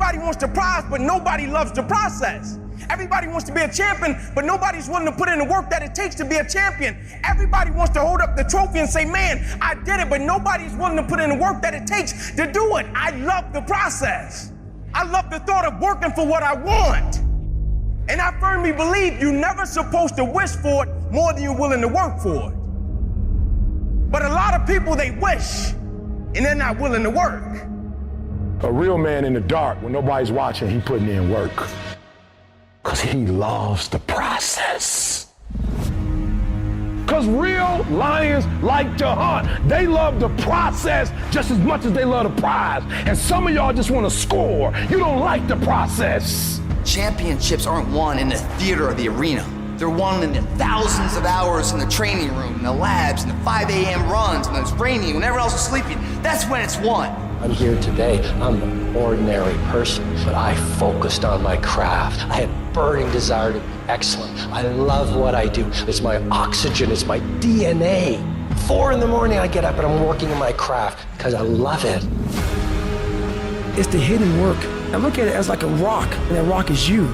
Everybody wants the prize, but nobody loves the process. Everybody wants to be a champion, but nobody's willing to put in the work that it takes to be a champion. Everybody wants to hold up the trophy and say, man, I did it, but nobody's willing to put in the work that it takes to do it. I love the process. I love the thought of working for what I want. And I firmly believe you're never supposed to wish for it more than you're willing to work for it. But a lot of people, they wish, and they're not willing to work. A real man in the dark, when nobody's watching, he putting in work. Because he loves the process. Because real lions like to hunt. They love the process just as much as they love the prize. And some of y'all just want to score. You don't like the process. Championships aren't won in the theater or the arena. They're won in the thousands of hours in the training room, in the labs, in the 5 a.m. runs, when it's raining, when everyone else is sleeping. That's when it's won. I'm here today. I'm an ordinary person, but I focused on my craft. I had burning desire to be excellent. I love what I do. It's my oxygen, it's my DNA. 4 in the morning I get up and I'm working in my craft because I love it. It's the hidden work. I look at it as like a rock, and that rock is you.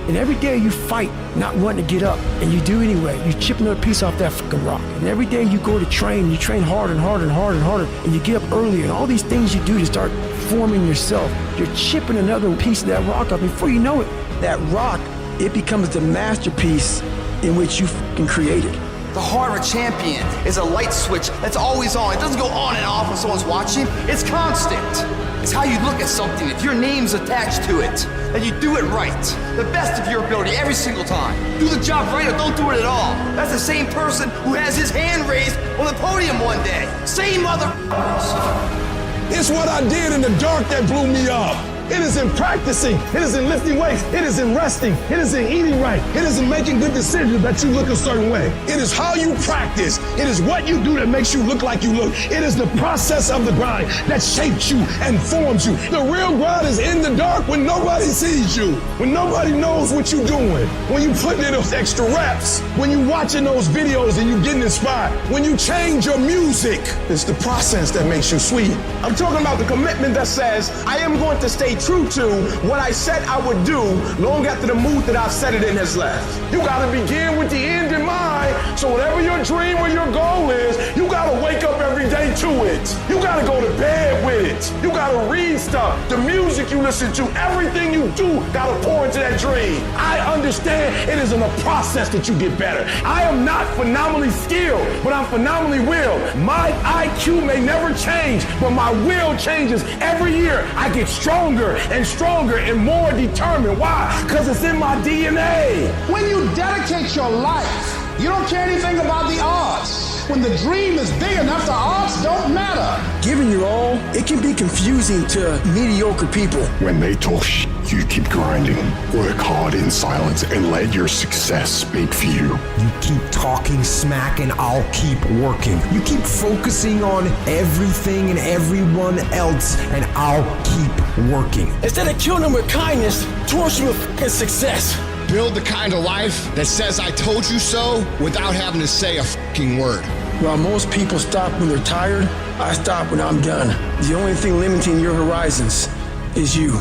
And every day you fight not wanting to get up, and you do anyway. You chip another piece off that fucking rock. And every day you go to train, you train harder and harder and harder and harder, and you get up earlier, and all these things you do to start forming yourself. You're chipping another piece of that rock up. Before you know it, that rock, it becomes the masterpiece in which you fucking created. The heart of a champion is a light switch that's always on. It doesn't go on and off when someone's watching. It's constant. It's how you look at something. If your name's attached to it, that you do it right. The best of your ability every single time. Do the job right or don't do it at all. That's the same person who has his hand raised on the podium one day. Same motherfuckers. It's what I did in the dark that blew me up. It is in practicing. It is in lifting weights. It is in resting. It is in eating right. It is in making good decisions that you look a certain way. It is how you practice. It is what you do that makes you look like you look. It is the process of the grind that shapes you and forms you. The real grind is in the dark when nobody sees you, when nobody knows what you're doing, when you put in those extra reps, when you watching those videos and you getting inspired, when you change your music. It's the process that makes you sweet. I'm talking about the commitment that says, I am going to stay true to what I said I would do long after the mood that I've set it in has left. You gotta begin with the end in mind, so whatever your dream or your goal is, you gotta wake up every day to it. You gotta go to bed with it. You gotta read stuff, the music you listen to, everything you do gotta pour into that dream. I understand it is in a process that you get better. I am not phenomenally skilled, but I'm phenomenally willed. My IQ may never change, but my will changes every year. I get stronger and stronger and more determined. Why? Because it's in my DNA. When you dedicate your life, you don't care anything about the odds. When the dream is big enough, the odds don't matter. Giving your all, it can be confusing to mediocre people. When they talk shit, you keep grinding. Work hard in silence and let your success speak for you. You keep talking smack and I'll keep working. You keep focusing on everything and everyone else and I'll keep working. Instead of killing them with kindness, torch them with fucking success. Build the kind of life that says I told you so without having to say a fucking word. While most people stop when they're tired, I stop when I'm done. The only thing limiting your horizons is you.